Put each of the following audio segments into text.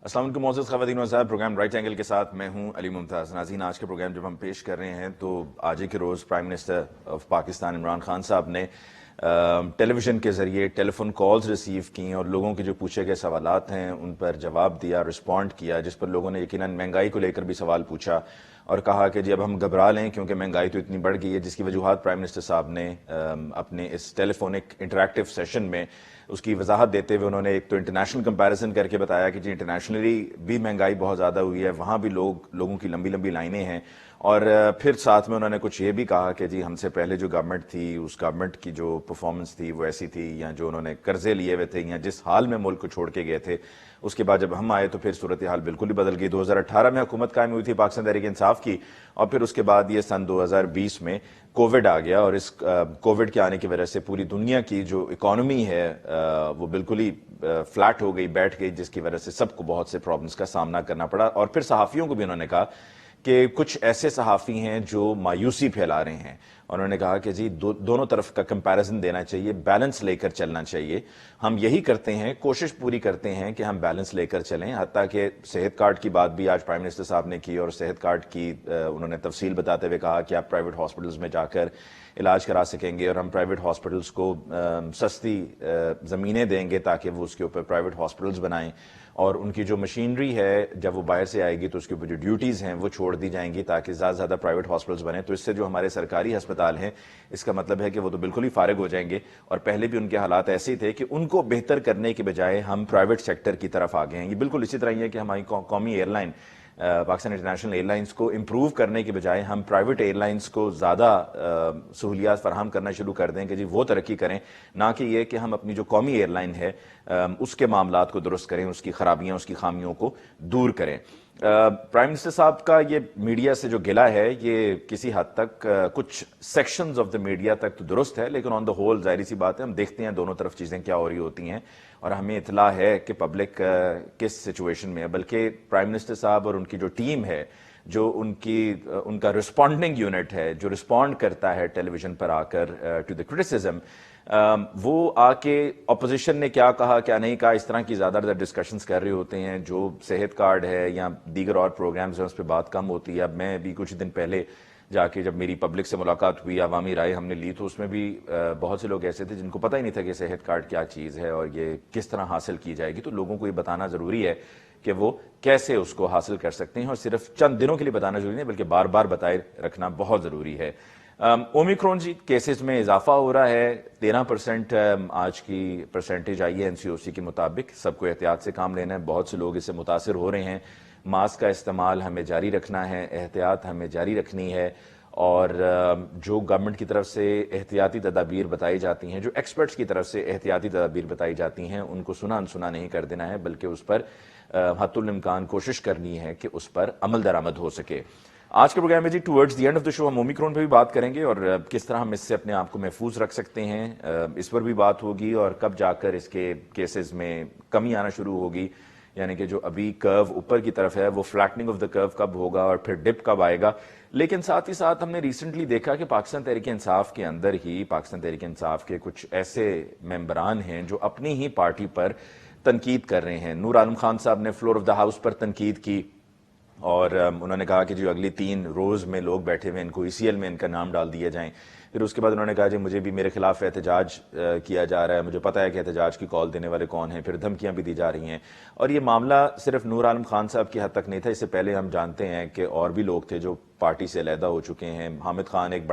السلام علیکم معزز خواتین و صاحب، پروگرام رائٹ اینگل کے ساتھ میں ہوں علی ممتاز. ناظرین، آج کے پروگرام جب ہم پیش کر رہے ہیں تو آج ہی کے روز prime minister of Pakistan Imran Khan صاحب نے ٹیلی ویژن کے ذریعے ٹیلی فون کالز ریسیو کی اور لوگوں کے جو پوچھے گئے سوالات ہیں ان پر جواب دیا، رسپونڈ کیا، جس پر لوگوں نے یقیناً مہنگائی کو لے کر بھی سوال پوچھا اور کہا کہ جی اب ہم گھبرا لیں کیونکہ مہنگائی تو اتنی بڑھ گئی ہے، جس کی وجوہات پرائم منسٹر صاحب نے اپنے اس ٹیلی فونک انٹریکٹیو سیشن میں اس کی وضاحت دیتے ہوئے انہوں نے ایک تو انٹرنیشنل کمپیریزن کر کے بتایا کہ جی انٹرنیشنلی بھی مہنگائی بہت زیادہ ہوئی ہے، وہاں بھی لوگوں کی لمبی لمبی لائنیں ہیں، اور پھر ساتھ میں انہوں نے کچھ یہ بھی کہا کہ جی ہم سے پہلے جو گورنمنٹ تھی اس گورنمنٹ کی جو پرفارمنس تھی وہ ایسی تھی، یا جو انہوں نے قرضے لیے ہوئے تھے یا جس حال میں ملک کو چھوڑ کے گئے تھے اس کے بعد جب ہم آئے تو پھر صورتحال بالکل ہی بدل گئی. 2018 میں حکومت قائم ہوئی تھی پاکستان تحریک انصاف کی، اور پھر اس کے بعد یہ سن 2020 میں کووڈ آ گیا، اور اس کووڈ کے آنے کی وجہ سے پوری دنیا کی جو اکانومی ہے وہ بالکل ہی فلیٹ ہو گئی، بیٹھ گئی، جس کی وجہ سے سب کو بہت سے پرابلمس کا سامنا کرنا پڑا. اور پھر صحافیوں کو بھی انہوں نے کہا کہ کچھ ایسے صحافی ہیں جو مایوسی پھیلا رہے ہیں، انہوں نے کہا کہ جی دونوں طرف کا کمپیریزن دینا چاہیے، بیلنس لے کر چلنا چاہیے. ہم یہی کرتے ہیں، کوشش پوری کرتے ہیں کہ ہم بیلنس لے کر چلیں. حتیٰ کہ صحت کارڈ کی بات بھی آج پرائم منسٹر صاحب نے کی، اور صحت کارڈ کی انہوں نے تفصیل بتاتے ہوئے کہا کہ آپ پرائیویٹ ہاسپٹلز میں جا کر علاج کرا سکیں گے، اور ہم پرائیویٹ ہاسپٹلز کو سستی زمینیں دیں گے تاکہ وہ اس کے اوپر پرائیویٹ ہاسپٹلز بنائیں، اور ان کی جو مشینری ہے جب وہ باہر سے آئے گی تو اس کے اوپر جو ڈیوٹیز ہیں وہ چھوڑ دی جائیں گی تاکہ زیادہ سے زیادہ پرائیویٹ ہاسپٹلز بنیں. تو اس سے جو ہمارے سرکاری ہسپتال ہیں اس کا مطلب ہے کہ وہ تو بالکل ہی فارغ ہو جائیں گے، اور پہلے بھی ان کے حالات ایسے ہی تھے کہ ان کو بہتر کرنے کے بجائے ہم پرائیویٹ سیکٹر کی طرف آ گئے ہیں. یہ بالکل اسی طرح ہی ہے کہ ہماری قومی airline Pakistan international airlines کو امپروو کرنے کے بجائے ہم پرائیویٹ ایئر لائنز کو زیادہ سہولیات فراہم کرنا شروع کر دیں کہ جی وہ ترقی کریں، نہ کہ یہ کہ ہم اپنی جو قومی ایئر لائن ہے اس کے معاملات کو درست کریں، اس کی خرابیاں، اس کی خامیوں کو دور کریں. پرائم منسٹر صاحب کا یہ میڈیا سے جو گلہ ہے یہ کسی حد تک کچھ سیکشنز آف دا میڈیا تک تو درست ہے، لیکن آن دا ہول ظاہری سی بات ہے ہم دیکھتے ہیں دونوں طرف چیزیں کیا ہو رہی ہوتی ہیں، اور ہمیں اطلاع ہے کہ پبلک کس سچویشن میں ہے. بلکہ پرائم منسٹر صاحب اور ان کی جو ٹیم ہے، جو ان کا رسپونڈنگ یونٹ ہے، جو رسپونڈ کرتا ہے ٹیلی ویژن پر آ کر ٹو دا کرٹیسزم، وہ آ کے اپوزیشن نے کیا کہا کیا نہیں کہا اس طرح کی زیادہ تر ڈسکشنز کر رہے ہوتے ہیں. جو صحت کارڈ ہے یا دیگر اور پروگرامز ہیں اس پہ بات کم ہوتی ہے. اب میں بھی کچھ دن پہلے جا کے جب میری پبلک سے ملاقات ہوئی، عوامی رائے ہم نے لی، تو اس میں بھی بہت سے لوگ ایسے تھے جن کو پتہ ہی نہیں تھا کہ صحت کارڈ کیا چیز ہے اور یہ کس طرح حاصل کی جائے گی. تو لوگوں کو یہ بتانا ضروری ہے کہ وہ کیسے اس کو حاصل کر سکتے ہیں، اور صرف چند دنوں کے لیے بتانا ضروری نہیں بلکہ بار بار بتائے رکھنا بہت ضروری ہے. اومیکرون کیسز میں اضافہ ہو رہا ہے، 13% آج کی پرسنٹیج آئی ہے NCOC کے مطابق. سب کو احتیاط سے کام لینا ہے، بہت سے لوگ اس سے متاثر ہو رہے ہیں. ماسک کا استعمال ہمیں جاری رکھنا ہے، احتیاط ہمیں جاری رکھنی ہے، اور جو گورنمنٹ کی طرف سے احتیاطی تدابیر بتائی جاتی ہیں، جو ایکسپرٹس کی طرف سے احتیاطی تدابیر بتائی جاتی ہیں، ان کو سنا انسنا نہیں کر دینا ہے بلکہ اس پر حتی الامکان کوشش کرنی ہے کہ اس پر عمل درآمد ہو سکے. آج کے پروگرام میں جی towards the end of the show ہم اومیکرون پہ بھی بات کریں گے اور کس طرح ہم اس سے اپنے آپ کو محفوظ رکھ سکتے ہیں، اس پر بھی بات ہوگی، اور کب جا کر اس کے کیسز میں کمی آنا شروع ہوگی، یعنی کہ جو ابھی کرو اوپر کی طرف ہے وہ فلیٹننگ آف دا کرو کب ہوگا اور پھر ڈپ کب آئے گا. لیکن ساتھ ہی ساتھ ہم نے ریسنٹلی دیکھا کہ پاکستان تحریک انصاف کے اندر ہی پاکستان تحریک انصاف کے کچھ ایسے ممبران ہیں جو اپنی ہی پارٹی پر تنقید کر رہے ہیں. نور عالم خان صاحب نے فلور آف دا ہاؤس پر تنقید کی، اور انہوں نے کہا کہ جو اگلی 3 روز میں لوگ بیٹھے ہوئے ان کو ECL میں ان کا نام ڈال دیا جائیں. پھر اس کے بعد انہوں نے کہا جی مجھے بھی میرے خلاف احتجاج کیا جا رہا ہے، مجھے پتہ ہے کہ احتجاج کی کال دینے والے کون ہیں، پھر دھمکیاں بھی دی جا رہی ہیں. اور یہ معاملہ صرف نور عالم خان صاحب کی حد تک نہیں تھا، اس سے پہلے ہم جانتے ہیں کہ اور بھی لوگ تھے جو پارٹی سے علیحدہ ہو چکے ہیں. حامد خان ایک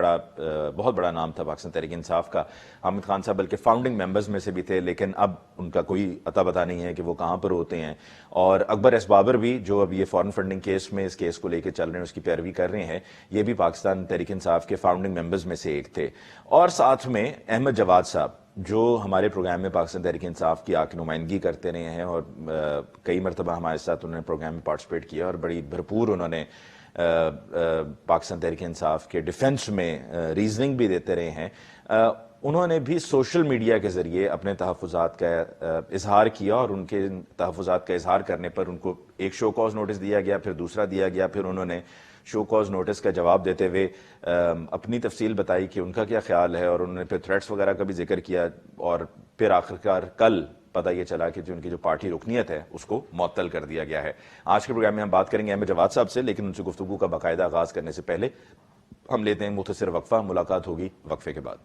بہت بڑا نام تھا پاکستان تحریک انصاف کا. حامد خان صاحب بلکہ فاؤنڈنگ ممبرز میں سے بھی تھے، لیکن اب ان کا کوئی اتا پتہ نہیں ہے کہ وہ کہاں پر ہوتے ہیں. اور اکبر ایس بابر بھی جو اب یہ فارن فنڈنگ کیس میں اس کیس کو لے کے چل رہے ہیں، اس کی پیروی کر رہے ہیں، یہ بھی پاکستان تحریک انصاف کے فاؤنڈنگ ممبرز میں سے ایک تھے. اور ساتھ میں احمد جواد صاحب جو ہمارے پروگرام میں پاکستان تحریک انصاف کی آکے نمائندگی کرتے رہے ہیں، اور کئی مرتبہ ہمارے ساتھ انہوں نے پروگرام میں پارٹیسپیٹ کیا اور بڑی بھرپور انہوں نے پاکستان تحریک انصاف کے ڈیفنس میں ریزننگ بھی دیتے رہے ہیں. انہوں نے بھی سوشل میڈیا کے ذریعے اپنے تحفظات کا اظہار کیا، اور ان کے تحفظات کا اظہار کرنے پر ان کو ایک شو کاز نوٹس دیا گیا، پھر دوسرا دیا گیا، پھر انہوں نے شو کاز نوٹس کا جواب دیتے ہوئے اپنی تفصیل بتائی کہ ان کا کیا خیال ہے، اور انہوں نے پھر تھریٹس وغیرہ کا بھی ذکر کیا. اور پھر آخرکار کل پتہ یہ چلا کہ جو ان کی جو پارٹی رکنیت ہے اس کو معطل کر دیا گیا ہے. آج کے پروگرام میں ہم بات کریں گے احمد جواد صاحب سے، لیکن ان سے گفتگو کا باقاعدہ آغاز کرنے سے پہلے ہم لیتے ہیں مختصر وقفہ. ملاقات ہوگی وقفے کے بعد.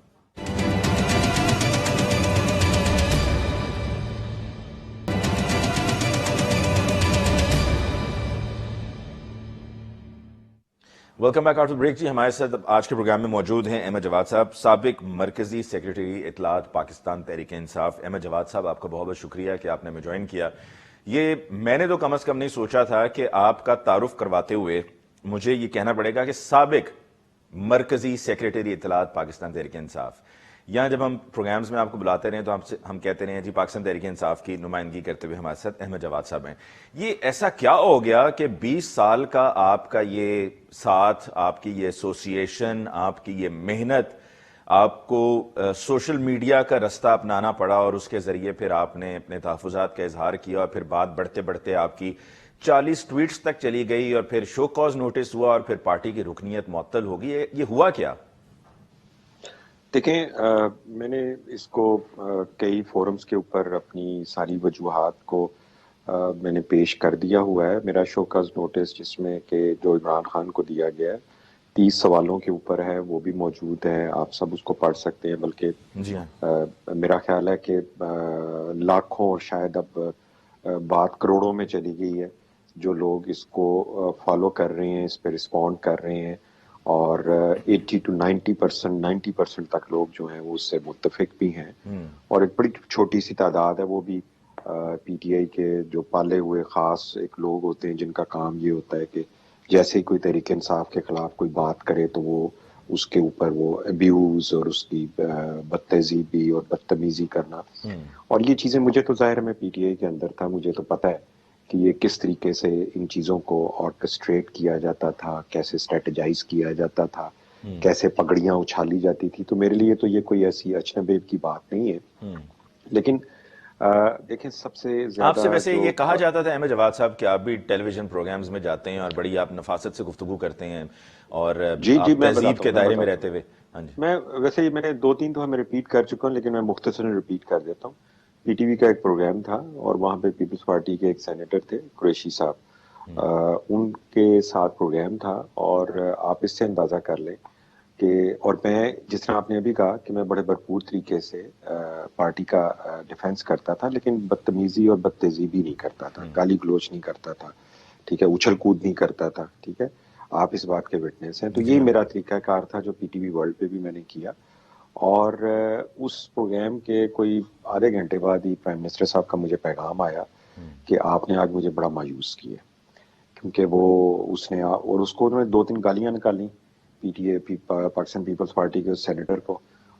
Welcome back after break. جی ہمارے ساتھ آج کے پروگرام میں موجود ہیں احمد جواد صاحب، سابق مرکزی سیکریٹری اطلاعات پاکستان تحریک انصاف. احمد جواد صاحب آپ کا بہت بہت شکریہ کہ آپ نے ہمیں جوائن کیا. یہ میں نے تو کم از کم نہیں سوچا تھا کہ آپ کا تعارف کرواتے ہوئے مجھے یہ کہنا پڑے گا کہ سابق مرکزی سیکریٹری اطلاعات پاکستان تحریک انصاف. یہاں جب ہم پروگرامز میں آپ کو بلاتے رہے تو ہم کہتے رہے ہیں جی پاکستان تحریک انصاف کی نمائندگی کرتے ہوئے ہمارے ساتھ احمد جواد صاحب ہیں. یہ ایسا کیا ہو گیا کہ 20 سال کا آپ کا یہ ساتھ، آپ کی یہ ایسوسیشن، آپ کی یہ محنت، آپ کو سوشل میڈیا کا رستہ اپنانا پڑا اور اس کے ذریعے پھر آپ نے اپنے تحفظات کا اظہار کیا اور پھر بات بڑھتے بڑھتے آپ کی 40 ٹویٹس تک چلی گئی اور پھر شو کاز نوٹس ہوا اور پھر پارٹی کی رکنیت معطل ہوگی. یہ ہوا کیا؟ دیکھیں، میں نے اس کو کئی فورمز کے اوپر اپنی ساری وجوہات کو میں نے پیش کر دیا ہوا ہے. میرا شوکاز نوٹس جس میں کہ جو عمران خان کو دیا گیا ہے 30 سوالوں کے اوپر ہے، وہ بھی موجود ہے، آپ سب اس کو پڑھ سکتے ہیں. بلکہ جی ہاں، میرا خیال ہے کہ لاکھوں اور شاید اب بات کروڑوں میں چلی گئی ہے جو لوگ اس کو فالو کر رہے ہیں، اس پہ رسپونڈ کر رہے ہیں، اور 80 to 90% تک لوگ جو ہیں وہ اس سے متفق بھی ہیں. اور ایک بڑی چھوٹی سی تعداد ہے، وہ بھی پی ٹی آئی کے جو پالے ہوئے خاص ایک لوگ ہوتے ہیں جن کا کام یہ ہوتا ہے کہ جیسے ہی کوئی تحریک انصاف کے خلاف کوئی بات کرے تو وہ اس کے اوپر وہ ابیوز اور اس کی بدتہذیبی اور بدتمیزی کرنا. اور یہ چیزیں مجھے تو ظاہر میں پی ٹی آئی کے اندر تھا، مجھے تو پتہ ہے کہ یہ کس طریقے سے ان چیزوں کو آرکسٹریٹ کیا جاتا تھا، کیسے اسٹریٹجائز کیا جاتا تھا، کیسے پگڑیاں اچھالی جاتی تھی. تو میرے لیے تو یہ کوئی ایسی اجنبی کی بات نہیں ہے. لیکن دیکھیں، سب سے زیادہ آپ سے ویسے یہ کہا جاتا تھا احمد جواد صاحب کہ آپ بھی ٹیلی ویژن پروگرامز میں جاتے ہیں اور بڑی آپ نفاست سے گفتگو کرتے ہیں اور جی آپ میں تہذیب بتاتا کے ہوں، دائرے میں رہتے ہوئے. ہاں جی، میں ویسے میں نے 2-3 تو میں ریپیٹ کر چکا ہوں، لیکن میں مختصراً ریپیٹ کر دیتا ہوں. پی ٹی وی کا ایک پروگرام تھا اور وہاں پہ پیپلز پارٹی کے ایک سینیٹر تھے قریشی صاحب، ان کے ساتھ پروگرام تھا. اور آپ اس سے اندازہ کر لیں کہ، اور میں جس طرح آپ نے ابھی کہا کہ میں بڑے بھرپور طریقے سے پارٹی کا ڈیفینس کرتا تھا، لیکن بدتمیزی اور بدتہذیبی نہیں کرتا تھا، گالی گلوچ نہیں کرتا تھا، ٹھیک ہے، اچھل کود نہیں کرتا تھا، ٹھیک ہے، آپ اس بات کے وٹنس ہیں. تو یہی میرا طریقہ کار تھا جو پی ٹی وی ورلڈ پہ بھی میں نے کیا. اور اس پروگرام کے کوئی آدھے گھنٹے بعد ہی پرائم منسٹر صاحب کا مجھے پیغام آیا کہ آپ نے آج مجھے بڑا مایوس کیا، کیونکہ وہ اس نے اور اس کو انہوں نے 2-3 گالیاں نکالی P T A Pakistan Peoples Party کے سینیٹر کو،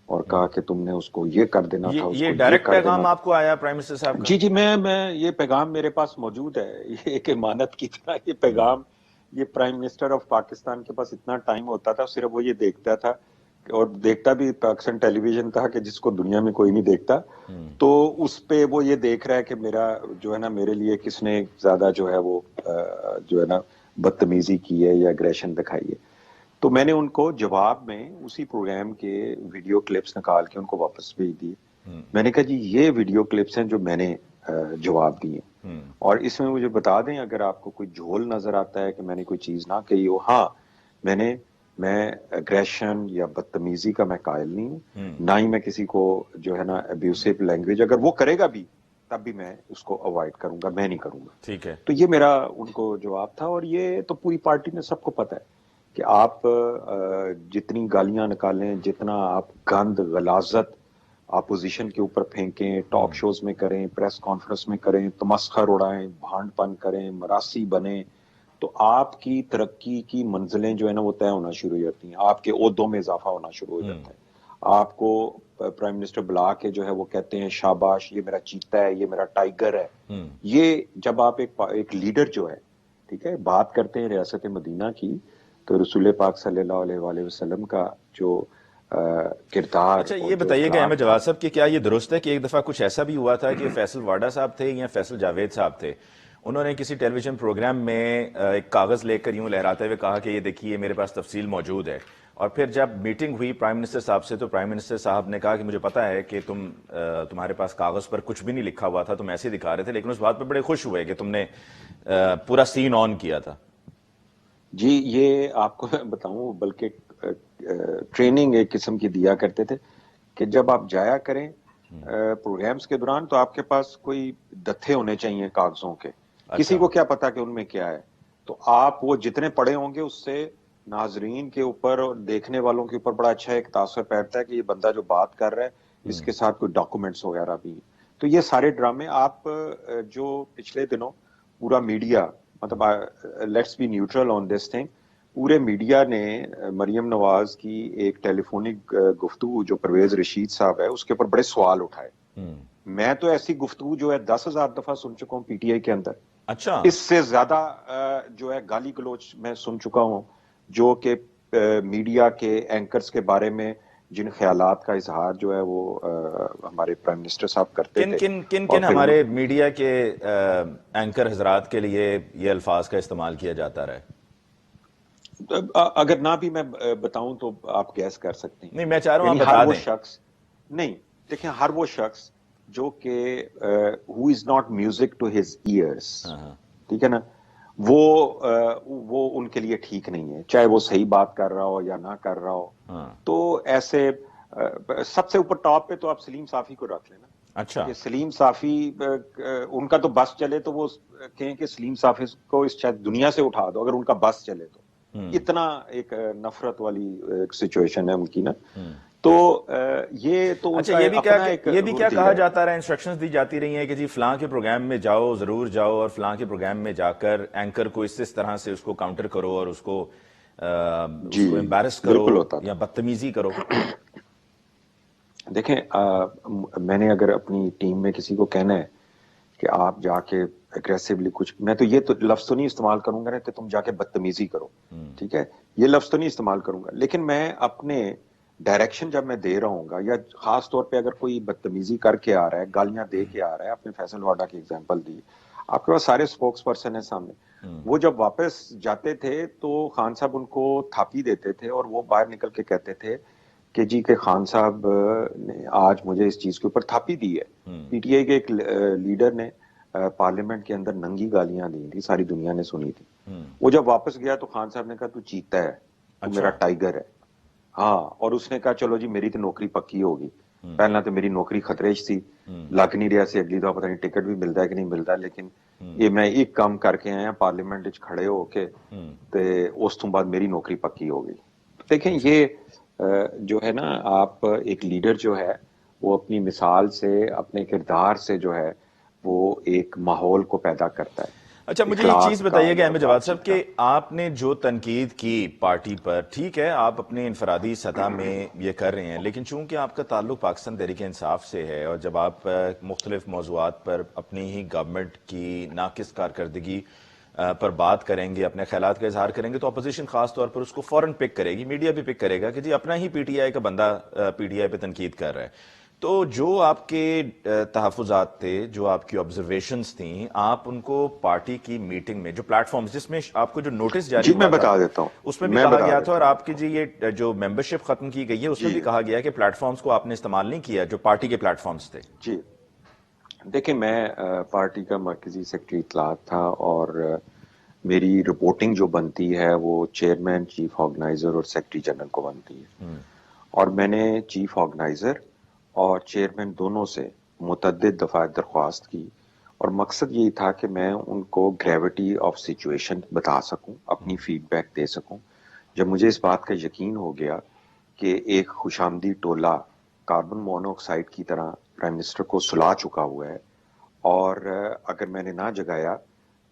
اور کہا کہ تم نے اس کو یہ کر دینا تھا، اس یہ کو یہ ڈائریکٹ کر دینا پیغام تھا. آپ کو آیا پرائم منسٹر صاحب کا؟ جی میں یہ پیغام میرے پاس موجود ہے، یہ ایک امانت کی طرح یہ پیغام. یہ پرائم منسٹر آف پاکستان کے پاس اتنا ٹائم ہوتا تھا، صرف وہ یہ دیکھتا تھا، اور دیکھتا بھی پاکستان ٹیلی ویژن تھا کہ جس کو دنیا میں کوئی نہیں دیکھتا. تو اس پہ وہ یہ دیکھ رہا ہے کہ میرا جو ہے نا، میرے لیے کس نے زیادہ جو ہے وہ جو ہے نا بدتمیزی کی ہے یا اگریشن دکھائی ہے. تو میں نے ان کو جواب میں اسی پروگرام کے ویڈیو کلپس نکال کے ان کو واپس بھیج دیے. میں نے کہا جی یہ ویڈیو کلپس ہیں جو میں نے جواب دیے، اور اس میں مجھے بتا دیں اگر آپ کو کوئی جھول نظر آتا ہے کہ میں نے کوئی چیز نہ کہی ہو. ہاں، میں اگریشن یا بدتمیزی کا میں قائل نہیں ہوں، نہ ہی میں کسی کو جو ہے نا ابیوسو لینگویج اگر وہ کرے گا بھی تب بھی میں اس کو اوائڈ کروں گا، میں نہیں کروں گا. ٹھیک ہے. تو یہ میرا ان کو جواب تھا. اور یہ تو پوری پارٹی میں سب کو پتہ ہے کہ آپ جتنی گالیاں نکالیں، جتنا آپ گند غلاظت اپوزیشن کے اوپر پھینکیں، ٹاک شوز میں کریں، پریس کانفرنس میں کریں، تمسخر اڑائیں، بھانڈ پن کریں، مراسی بنیں، تو آپ کی ترقی کی منزلیں جو ہے نا وہ طے ہونا شروع ہو جاتی ہیں، آپ کے عہدوں میں اضافہ ہونا شروع ہو جاتا ہے. آپ کو پرائم منسٹر بلا کے جو ہے وہ کہتے ہیں شاباش، یہ میرا چیتا ہے، یہ میرا ٹائیگر ہے. یہ جب آپ ایک لیڈر جو ہے، ٹھیک ہے، بات کرتے ہیں ریاست مدینہ کی، تو رسول پاک صلی اللہ علیہ وآلہ وسلم کا جو کردار اچھا اور یہ جو بتائیے گا اخلاق احمد تھا. جواد صاحب کہ کیا یہ درست ہے کہ ایک دفعہ کچھ ایسا بھی ہوا تھا کہ فیصل واڈا صاحب تھے یا فیصل جاوید صاحب تھے، انہوں نے کسی ٹیلی ویژن پروگرام میں ایک کاغذ لے کر یوں لہراتے ہوئے کہا کہ یہ دیکھیے میرے پاس تفصیل موجود ہے، اور پھر جب میٹنگ ہوئی پرائم منسٹر صاحب سے تو پرائم منسٹر صاحب نے کہا کہ مجھے پتا ہے کہ تمہارے پاس کاغذ پر کچھ بھی نہیں لکھا ہوا تھا، تم ایسے دکھا رہے تھے، لیکن اس بات پہ بڑے خوش ہوئے کہ تم نے پورا سین آن کیا تھا۔ جی یہ آپ کو میں بتاؤں، بلکہ ٹریننگ ایک قسم کی دیا کرتے تھے کہ جب آپ جایا کریں پروگرامز کے دوران تو آپ کے پاس کوئی دتھے ہونے چاہیے کاغذوں کے، کسی کو کیا پتا کہ ان میں کیا ہے، تو آپ وہ جتنے پڑھے ہوں گے اس سے ناظرین کے اوپر اور دیکھنے والوں کے اوپر بڑا اچھا ایک تاثر پڑتا ہے کہ یہ بندہ جو بات کر رہا ہے اس کے ساتھ کوئی ڈاکومنٹس وغیرہ بھی ہیں۔ تو یہ سارے ڈرامے آپ جو پچھلے دنوں پورا میڈیا، مطلب let's be neutral on this thing, پورے میڈیا نے مریم نواز کی ایک ٹیلی فونک گفتگو جو پرویز رشید صاحب ہے اس کے اوپر بڑے سوال اٹھائے۔ میں تو ایسی گفتگو جو ہے 10,000 دفعہ سن چکا ہوں پی ٹی آئی کے اندر، اچھا، اس سے زیادہ جو ہے گالی گلوچ میں سن چکا ہوں جو کہ میڈیا کے اینکرز کے بارے میں جن خیالات کا اظہار جو ہے وہ ہمارے پرائم منسٹر صاحب کرتے کن تھے، کن کن اور کن پھر ہمارے میڈیا کے اینکر حضرات کے لیے یہ الفاظ کا استعمال کیا جاتا رہا ہے؟ اگر نہ بھی میں بتاؤں تو آپ گیس کر سکتے ہیں، نہیں، میں چاہ رہا ہوں یعنی آپ ہر بتا وہ دیں۔ شخص، نہیں دیکھیں، ہر وہ شخص جو کہ who is not music to his ears، ٹھیک ہے نا، وہ ان کے لیے ٹھیک نہیں ہے، چاہے وہ صحیح بات کر رہا ہو یا نہ کر رہا ہو۔ تو ایسے سب سے اوپر ٹاپ پہ تو آپ سلیم صافی کو رکھ لینا اچھا، کہ سلیم صافی ان کا تو بس چلے تو وہ کہیں کہ سلیم صافی کو اس شاید دنیا سے اٹھا دو اگر ان کا بس چلے تو، اتنا ایک نفرت والی سچویشن ہے ان کی نا۔ تو یہ تو ان اچھا، کا اپنا ایک یہ بھی کیا وردی کہا ہے۔ جاتا رہا ہے، انسٹرکشنز دی جاتی رہی ہیں کہ جی فلاں کے پروگرام میں جاؤ، ضرور جاؤ، اور فلاں کے پروگرام میں جا کر اینکر کو اس طرح سے اس کو کاؤنٹر کرو اور اس کو جی امبیرس کرو بالکل ہوتا یا بدتمیزی کرو۔ دیکھیں میں نے اگر اپنی ٹیم میں کسی کو کہنا ہے کہ آپ جا کے اگریسولی کچھ، میں تو یہ تو لفظ تو نہیں استعمال کروں گا نا کہ تم جا کے بدتمیزی کرو، ٹھیک ہے، یہ لفظ تو نہیں استعمال کروں گا، لیکن میں اپنے ڈائریکشن جب میں دے رہا ہوں گا، یا خاص طور پہ اگر کوئی بدتمیزی کر کے آ رہا ہے، گالیاں دے کے آ رہا ہے، اپنے فیصل واڈا کی ایگزامپل دی، آپ کے پاس سارے اسپوکس پرسن ہیں سامنے، وہ جب واپس جاتے تھے تو خان صاحب ان کو تھاپی دیتے تھے اور وہ باہر نکل کے کہتے تھے کہ جی کہ خان صاحب نے آج مجھے اس چیز کے اوپر تھاپی دی ہے۔ پی ٹی آئی کے ایک لیڈر نے پارلیمنٹ کے اندر ننگی گالیاں دی تھی، ساری دنیا نے سنی تھی، وہ جب واپس گیا تو خان صاحب نے کہا تو چیتا ہے، تو میرا ٹائیگر ہے، ہاں، اور اس نے کہا چلو جی میری تو نوکری پکی ہوگی، پہلا تو میری نوکری خطرے سی، لگ نہیں رہا سی، اگلی دفعہ پتہ نہیں ٹکٹ بھی ملتا ہے کہ نہیں ملتا، لیکن یہ میں ایک کام کر کے آیا پارلیمنٹ وچ کھڑے ہو کے، تے اس تو بعد میری نوکری پکی ہو گئی۔ دیکھیں یہ جو ہے نا، آپ ایک لیڈر جو ہے وہ اپنی مثال سے، اپنے کردار سے جو ہے وہ ایک ماحول کو پیدا کرتا ہے اچھا، مجھے یہ چیز اخلاق کا بتائیے کہ یا احمد جواد بات صاحب چیت کا۔ کہ آپ نے جو تنقید کی پارٹی پر، ٹھیک ہے آپ اپنے انفرادی سطح میں یہ کر رہے ہیں، لیکن چونکہ آپ کا تعلق پاکستان تحریک انصاف سے ہے، اور جب آپ مختلف موضوعات پر اپنی ہی گورنمنٹ کی ناقص کارکردگی پر بات کریں گے، اپنے خیالات کا اظہار کریں گے، تو اپوزیشن خاص طور پر اس کو فوراً پک کرے گی، میڈیا بھی پک کرے گا کہ جی اپنا ہی پی ٹی آئی کا بندہ پی ٹی آئی پہ تنقید کر رہا ہے۔ تو جو آپ کے تحفظات تھے، جو آپ کی آبزرویشنز تھیں، آپ ان کو پارٹی کی میٹنگ میں جو پلیٹ فارمز جس میں آپ کو جو نوٹس جاری جی میں ہوا تھا بتا دیتا اس میں ہوں، بھی میں کہا بتا گیا تھا، دیتا اور ہوں آپ کی جی یہ جو ممبرشپ ختم کی گئی ہے اس میں جی بھی کہا گیا کہ پلیٹ فارمز کو آپ نے استعمال نہیں کیا جو پارٹی کے پلیٹ فارمز تھے۔ جی دیکھیں میں پارٹی کا مرکزی سیکرٹری اطلاعات تھا، اور میری رپورٹنگ جو بنتی ہے وہ چیئرمین، چیف آرگنائزر اور سیکرٹری جنرل کو بنتی ہے، اور میں نے چیف آرگنائزر اور چیئرمین دونوں سے متعدد دفعہ درخواست کی، اور مقصد یہی تھا کہ میں ان کو گریوٹی آف سچویشن بتا سکوں، اپنی فیڈ بیک دے سکوں۔ جب مجھے اس بات کا یقین ہو گیا کہ ایک خوش آمدی ٹولہ کاربن مونو آکسائڈ کی طرح پرائم منسٹر کو سلا چکا ہوا ہے، اور اگر میں نے نہ جگایا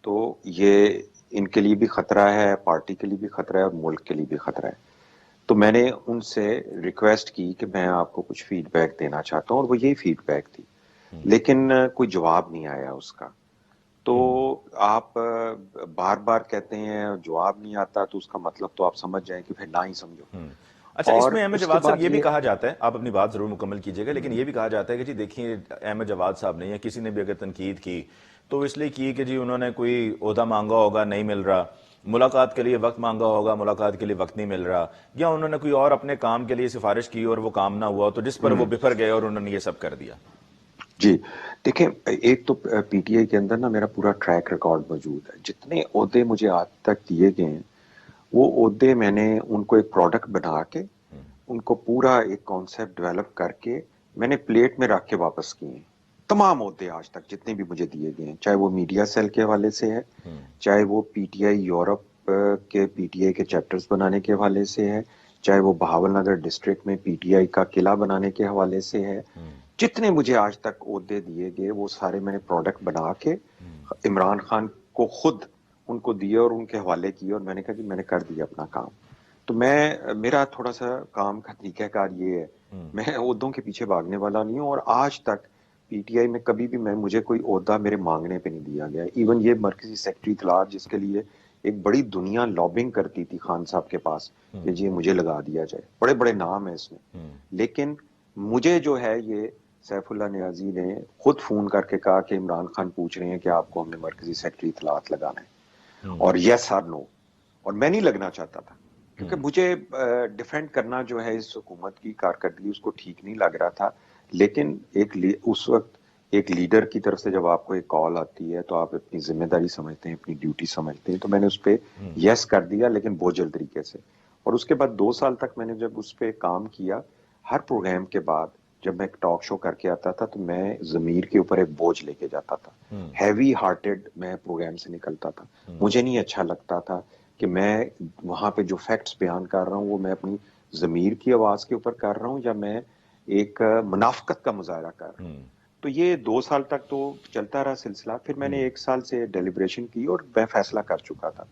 تو یہ ان کے لیے بھی خطرہ ہے، پارٹی کے لیے بھی خطرہ ہے، اور ملک کے لیے بھی خطرہ ہے، تو میں نے ان سے ریکویسٹ کی کہ میں آپ کو کچھ فیڈ بیک دینا چاہتا ہوں، اور وہ یہی فیڈ بیک تھی، لیکن کوئی جواب نہیں آیا اس کا۔ تو آپ بار بار کہتے ہیں جواب نہیں آتا، تو اس کا مطلب تو آپ سمجھ جائیں کہ پھر نہ ہی سمجھو۔ اچھا، اس اور میں احمد اس کے جواد صاحب بعد یہ بھی کہا جاتا ہے، آپ اپنی بات ضرور مکمل کیجیے گا، لیکن یہ بھی کہا جاتا ہے کہ جی دیکھیے احمد جواد صاحب نے یا کسی نے بھی اگر تنقید کی تو اس لیے کی کہ جی انہوں نے کوئی عہدہ مانگا ہوگا, نہیں مل رہا, ملاقات کے لیے وقت مانگا ہوگا, ملاقات کے لیے وقت نہیں مل رہا, یا انہوں نے کوئی اور اپنے کام کے لیے سفارش کی اور وہ کام نہ ہوا تو جس پر وہ بفر گئے اور انہوں نے یہ سب کر دیا. جی دیکھیں, ایک تو پی ٹی آئی کے اندر نا میرا پورا ٹریک ریکارڈ موجود ہے. جتنے عہدے مجھے آج تک دیے گئے ہیں وہ عہدے میں نے ان کو ایک پروڈکٹ بنا کے, ان کو پورا ایک کانسیپٹ ڈیولپ کر کے میں نے پلیٹ میں رکھ کے واپس کیے ہیں. تمام عہدے آج تک جتنے بھی مجھے دیے گئے ہیں, چاہے وہ میڈیا سیل کے حوالے سے ہے, چاہے وہ پی ٹی آئی یورپ کے پی ٹی آئی کے چیپٹرز بنانے کے حوالے سے ہے, چاہے وہ بہاول نگر ڈسٹرکٹ میں پی ٹی آئی کا قلعہ بنانے کے حوالے سے ہے, جتنے مجھے آج تک عہدے دیے گئے وہ سارے میں نے پروڈکٹ بنا کے عمران خان کو خود ان کو دیے اور ان کے حوالے کیے, اور میں نے کہا کہ میں نے کر دیا اپنا کام. تو میرا تھوڑا سا کام کا طریقہ کار یہ ہے, میں عہدوں کے پیچھے بھاگنے والا نہیں ہوں, اور آج تک پی ٹی آئی میں کبھی بھی مجھے کوئی عہدہ میرے مانگنے پہ نہیں دیا گیا. ایون یہ مرکزی سیکرٹری اطلاعات جس کے لیے ایک بڑی دنیا لابنگ کرتی تھی خان صاحب کے پاس کہ جی مجھے لگا دیا جائے, بڑے بڑے نام ہیں اس میں, لیکن مجھے جو ہے یہ سیف اللہ نیازی نے خود فون کر کے کہا کہ عمران خان پوچھ رہے ہیں کہ آپ کو ہم نے مرکزی سیکرٹری اطلاعات لگانا ہے, اور یس اور نو, اور میں نہیں لگنا چاہتا تھا کیونکہ مجھے ڈیفینڈ کرنا جو ہے اس حکومت کی کارکردگی اس کو ٹھیک نہیں لگ رہا تھا. لیکن اس وقت ایک لیڈر کی طرف سے جب آپ کو ایک کال آتی ہے تو آپ اپنی ذمہ داری سمجھتے ہیں, اپنی ڈیوٹی سمجھتے ہیں, تو میں نے اس پہ یس کر دیا, لیکن بوجھل طریقے سے. اور اس کے بعد 2 سال تک میں نے جب اس پہ کام کیا, ہر پروگرام کے بعد جب میں ایک ٹاک شو کر کے آتا تھا تو میں ضمیر کے اوپر ایک بوجھ لے کے جاتا تھا, ہیوی ہارٹیڈ میں پروگرام سے نکلتا تھا. مجھے نہیں اچھا لگتا تھا کہ میں وہاں پہ جو فیکٹس بیان کر رہا ہوں وہ میں اپنی ضمیر کی آواز کے اوپر کر رہا ہوں یا میں ایک منافقت کا مظاہرہ کر رہا ہوں. تو یہ 2 سال تک تو چلتا رہا سلسلہ. پھر میں نے 1 سال سے ڈیلیبریشن کی اور میں فیصلہ کر چکا تھا.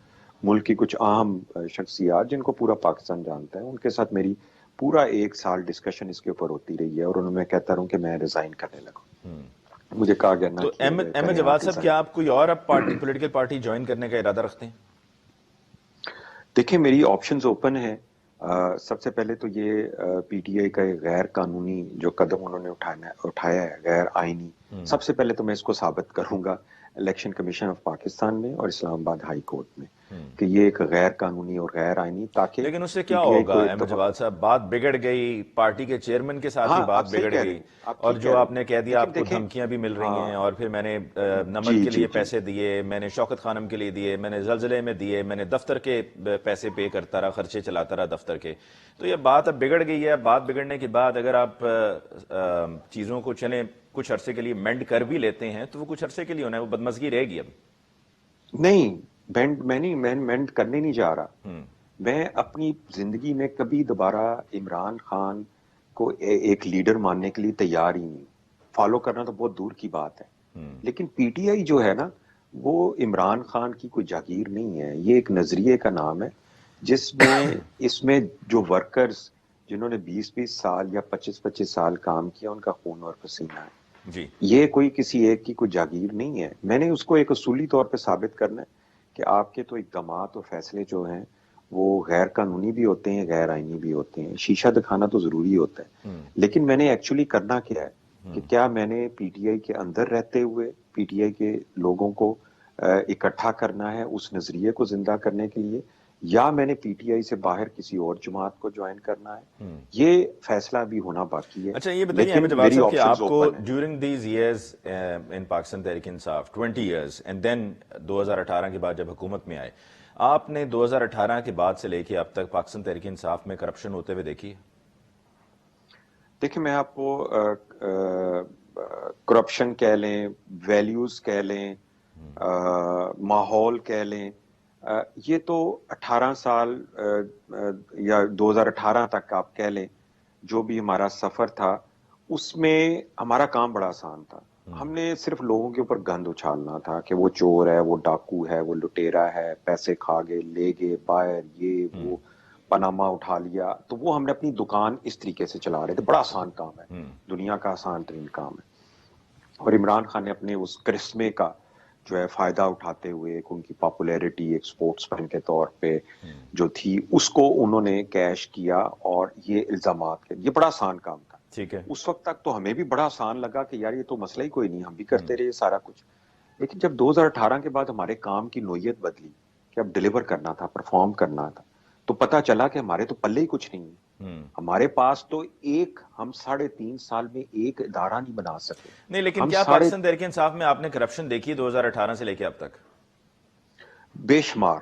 ملک کی کچھ اہم شخصیات جن کو پورا پاکستان جانتا ہے ان کے ساتھ میری پورا 1 سال ڈسکشن اس کے اوپر ہوتی رہی ہے, اور انہوں نے میں کہتا رہوں کہ میں ریزائن کرنے لگا. مجھے کہا گیا نہ تو کہ احمد کریں جواد آپ صاحب, ریزائن. کیا آپ کوئی اور اب پولیٹیکل پارٹی جوائن کرنے کا ارادہ رکھتے ہیں؟ دیکھیں میری آپشنز اوپن ہیں. سب سے پہلے تو یہ پی ٹی آئی کا ایک غیر قانونی جو قدم انہوں نے اٹھایا ہے, غیر آئینی, سب سے پہلے تو میں اس کو ثابت کروں گا الیکشن کمیشن آف پاکستان میں اور اسلام آباد ہائی کورٹ میں کہ یہ ایک غیر قانونی اور غیر آئینی, تاکہ لیکن اس سے پی کیا ٹی آئی ہوگا کو احمد جواد صاحب؟ بات بگڑ گئی, پارٹی کے چیئرمین کے ساتھ ہی ہاں بات آپ صحیح بگڑ کہہ رہے گئی, ہیں, آپ اور ٹھیک کہہ جو رہے آپ ہیں. نے کہہ دیا لیکن آپ کو دیکھیں, دھمکیاں بھی مل رہی ہاں ہیں, اور پھر میں نے نمن جی کے جی لیے جی پیسے دیے, میں نے شوکت خانم کے لیے دیے, میں نے زلزلے میں دیے, میں نے دفتر کے پیسے پے کرتا رہا, خرچے چلاتا رہا دفتر کے. تو یہ بات اب بگڑ گئی ہے. بات بگڑنے کے بعد اگر آپ چیزوں کو چلیں کچھ عرصے کے لیے مینڈ کر بھی لیتے ہیں تو وہ کچھ عرصے کے لیے ہونا ہے, وہ بدمزگی رہے گی اب. نہیں, میں مینڈ کرنے نہیں جا رہا. میں اپنی زندگی میں کبھی دوبارہ عمران خان کو ایک لیڈر ماننے کے لیے تیار ہی نہیں. فالو کرنا تو بہت دور کی بات ہے, لیکن پی ٹی آئی جو ہے نا وہ عمران خان کی کوئی جاگیر نہیں ہے. یہ ایک نظریے کا نام ہے جس میں اس میں جو ورکرز جنہوں نے 20-20 سال یا 25-25 سال کام کیا ان کا خون اور پسینہ ہے. جی, یہ کوئی کسی ایک کی کوئی جاگیر نہیں ہے. میں نے اس کو ایک اصولی طور پہ ثابت کرنا ہے کہ آپ کے تو اقدامات اور فیصلے جو ہیں وہ غیر قانونی بھی ہوتے ہیں, غیر آئینی بھی ہوتے ہیں. شیشہ دکھانا تو ضروری ہوتا ہے, لیکن میں نے ایکچولی کرنا کیا ہے کہ کیا میں نے پی ٹی آئی کے اندر رہتے ہوئے پی ٹی آئی کے لوگوں کو اکٹھا کرنا ہے اس نظریے کو زندہ کرنے کے لیے, یا میں نے پی ٹی آئی سے باہر کسی اور جماعت کو جوائن کرنا ہے. یہ فیصلہ بھی ہونا باقی ہے, اچھا یہ بتائیے احمد لیکن جواد میری صاحب کہ آپشنز آپ کو اوپن ہیں. During these years in Pakistan Tehreek Insaf 20 years and then 2018 کے بعد جب حکومت میں آئے, آپ نے 2018 کے بعد سے لے کے اب تک پاکستان تحریک انصاف میں کرپشن ہوتے ہوئے دیکھی ہے؟ دیکھیں میں آپ کو کرپشن کہہ لیں, ویلیوز کہہ لیں, ماحول کہہ لیں, یہ تو 18 سال یا 2018 تک آپ کہہ لیں جو بھی ہمارا سفر تھا اس میں ہمارا کام بڑا آسان تھا. ہم نے صرف لوگوں کے اوپر گند اچھالنا تھا کہ وہ چور ہے, وہ ڈاکو ہے, وہ لٹیرا ہے, پیسے کھا گئے, لے گئے باہر, یہ وہ پاناما اٹھا لیا. تو وہ ہم نے اپنی دکان اس طریقے سے چلا رہے تھے. بڑا آسان کام ہے, دنیا کا آسان ترین کام ہے. اور عمران خان نے اپنے اس کرسمے کا جو ہے فائدہ اٹھاتے ہوئے ایک ان کی پاپولیرٹی ایک سپورٹس مین کے طور پہ جو تھی اس کو انہوں نے کیش کیا, اور یہ الزامات کے یہ بڑا آسان کام تھا. ٹھیک ہے, اس وقت تک تو ہمیں بھی بڑا آسان لگا کہ یار یہ تو مسئلہ ہی کوئی نہیں, ہم بھی کرتے رہے سارا کچھ. لیکن جب 2018 کے بعد ہمارے کام کی نوعیت بدلی کہ اب ڈلیور کرنا تھا، پرفارم کرنا تھا، تو پتا چلا کہ ہمارے تو پلے ہی کچھ نہیں ہے. ہمارے پاس تو ہم 3.5 سال میں ایک ادارہ نہیں بنا سکے. نہیں لیکن ہم کیا پاکستان تحریک انصاف میں آپ نے کرپشن دیکھی 2018 سے لے کے اب تک؟ بے شمار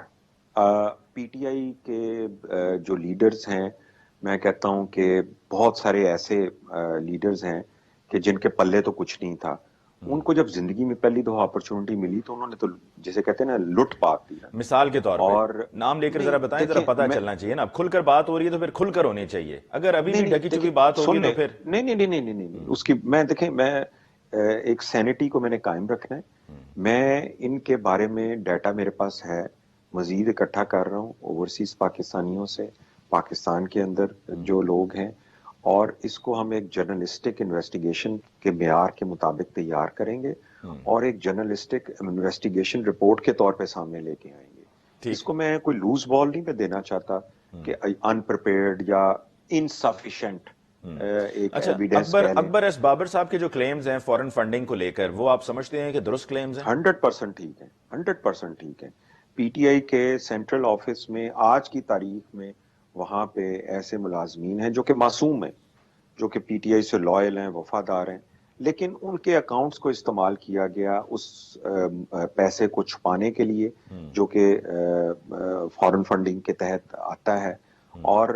پی ٹی آئی کے جو لیڈرز ہیں، میں کہتا ہوں کہ بہت سارے ایسے لیڈرز ہیں کہ جن کے پلے تو کچھ نہیں تھا. ان کو جب زندگی میں پہلی دفعہ اپرچونٹی ملی تو انہوں نے تو جسے کہتے ہیں نا لٹ پاٹ دیا. مثال کے طور پہ اور نام لے کر نہیں ذرا بتائیں، ذرا دیکھیں پتہ میں چلنا چاہیے نا. اب کھل کر بات ہو رہی ہے تو پھر کھل کر ہونی چاہیے. اگر ابھی نہیں بھی نہیں ڈھکی دیکھیں چھپی بات ہوگی سن تو لیں. پھر نہیں اس کی میں دیکھیں میں ایک سینٹی کو میں نے قائم رکھنا ہے. میں ان کے بارے میں ڈیٹا میرے پاس ہے، مزید اکٹھا کر رہا ہوں اوورسیز پاکستانیوں سے، پاکستان کے اندر جو لوگ ہیں، اور اس کو ہم ایک جرنلسٹک انویسٹیگیشن کے معیار کے مطابق تیار کریں گے اور ایک جرنلسٹک انویسٹیگیشن رپورٹ کے طور پہ سامنے لے کے آئیں گے. اس ٹھیک. کو میں کوئی لوز بال نہیں میں دینا چاہتا کہ انپریپیئرڈ یا انسفیشینٹ ایک اچھا، ایویڈنس کہہ لیں. اکبر ایس بابر صاحب کے جو کلیمز ہیں فورن فنڈنگ کو لے کر، وہ آپ سمجھتے ہیں کہ درست کلیمز ہیں؟ 100% ٹھیک ہے، 100% ٹھیک ہے. پی ٹی آئی کے سینٹرل آفس میں آج کی تاریخ میں وہاں پہ ایسے ملازمین ہیں جو کہ معصوم ہیں، جو کہ پی ٹی آئی سے لائل ہیں، وفادار ہیں، لیکن ان کے اکاؤنٹس کو استعمال کیا گیا اس پیسے کو چھپانے کے لیے جو کہ فارن فنڈنگ کے تحت آتا ہے، اور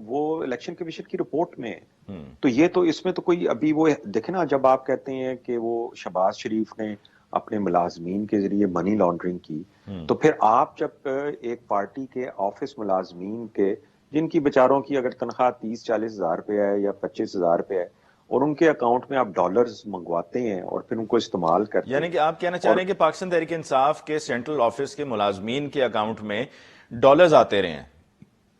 وہ الیکشن کمیشن کی رپورٹ میں ہے. تو یہ تو اس میں تو کوئی ابھی وہ دیکھیں نا، جب آپ کہتے ہیں کہ وہ شہباز شریف نے اپنے ملازمین کے ذریعے منی لانڈرنگ کی، تو پھر آپ جب ایک پارٹی کے آفس ملازمین کے جن کی بیچاروں کی اگر تنخواہ 30-40 ہزار روپے ہے یا 25 ہزار روپے ہے، اور ان کے اکاؤنٹ میں آپ ڈالرز منگواتے ہیں اور پھر ان کو استعمال کرتے یعنی ہیں. کہ آپ کہنا چاہ اور رہے ہیں کہ پاکستان تحریک انصاف کے سینٹرل آفس کے ملازمین کے اکاؤنٹ میں ڈالرز آتے رہے ہیں؟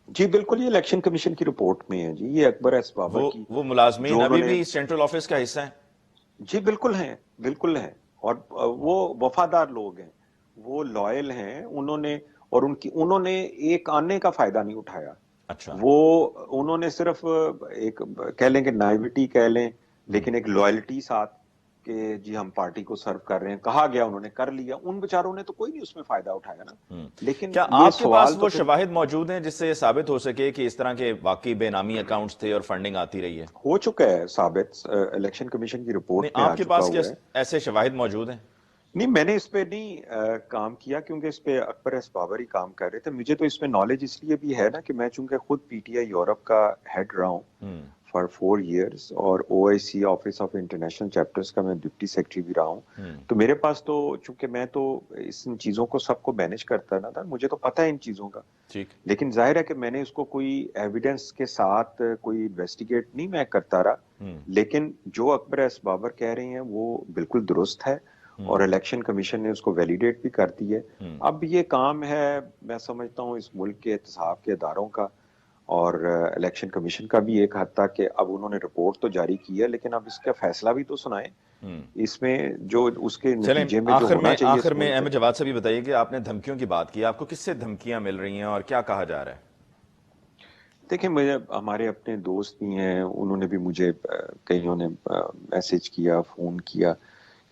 جی بالکل، یہ الیکشن کمیشن کی رپورٹ میں ہے جی، یہ اکبر ایس بابر کی وہ ملازمین جو انہوں ابھی نے. بھی سینٹرل آفس کا حصہ ہیں؟ جی بالکل ہیں، بالکل ہیں، اور وہ وفادار لوگ ہیں، وہ لائل ہیں. اور انہوں نے ایک آنے کا فائدہ نہیں اٹھایا. اچھا. وہ انہوں نے صرف ایک کہہ لیں کہ نائیوٹی کہہ لیں، لیکن ایک لائلٹی ساتھ کہ جی ہم پارٹی کو سرو کر رہے ہیں، کہا گیا انہوں نے کر لیا. ان بیچاروں نے تو کوئی نہیں اس میں فائدہ اٹھایا نا. لیکن کیا یہ آپ کے پاس سوال تو وہ پھر شواہد موجود ہیں جس سے یہ ثابت ہو سکے کہ اس طرح کے واقعی بے نامی اکاؤنٹس تھے اور فنڈنگ آتی رہی ہے؟ ہو چکا ہے ثابت، الیکشن کمیشن کی نہیں، رپورٹ میں آ آپ کے چکا پاس کیا ہوا ہے. ایسے شواہد موجود ہیں؟ نہیں میں نے اس پہ نہیں کام کیا کیونکہ اس پہ اکبر ایس بابر ہی کام کر رہے تھے. مجھے تو اس میں نالج اس لیے بھی ہے نا کہ میں چونکہ خود پی ٹی آئی یورپ کا ہیڈ رہا ہوں فار 4 ایئرس، اور O I C office of international chapters کا میں ڈپٹی سیکرٹری بھی رہا ہوں. تو میرے پاس تو چونکہ میں تو ان چیزوں کو سب کو مینج کرتا نا تھا، مجھے تو پتہ ہے ان چیزوں کا. ٹھیک. لیکن ظاہر ہے کہ میں نے اس کو کوئی ایویڈنس کے ساتھ کوئی انویسٹیگیٹ نہیں میں کرتا رہا. لیکن جو اکبر ایس بابر کہہ رہے ہیں وہ بالکل درست ہے، اور الیکشن کمیشن نے اس کو ویلیڈیٹ بھی کر دی ہے. اب یہ کام ہے میں سمجھتا ہوں اس ملک کے احتساب کے اداروں کا اور الیکشن کمیشن کا بھی ایک حد تک، کہ اب انہوں نے رپورٹ تو جاری کی ہے لیکن اب اس کا فیصلہ بھی تو سنائیں. اس میں جو اس کے چلیں، نتیجے میں جو ہونا چاہیے اس آخر میں ملک میں. احمد جواد سے بھی بتائیے کہ آپ نے دھمکیوں کی بات کی، آپ کو کس سے دھمکیاں مل رہی ہیں اور کیا کہا جا رہا ہے؟ دیکھیں مجھے ہمارے اپنے دوست بھی ہیں، انہوں نے بھی مجھے کئیوں نے میسج کیا، فون کیا،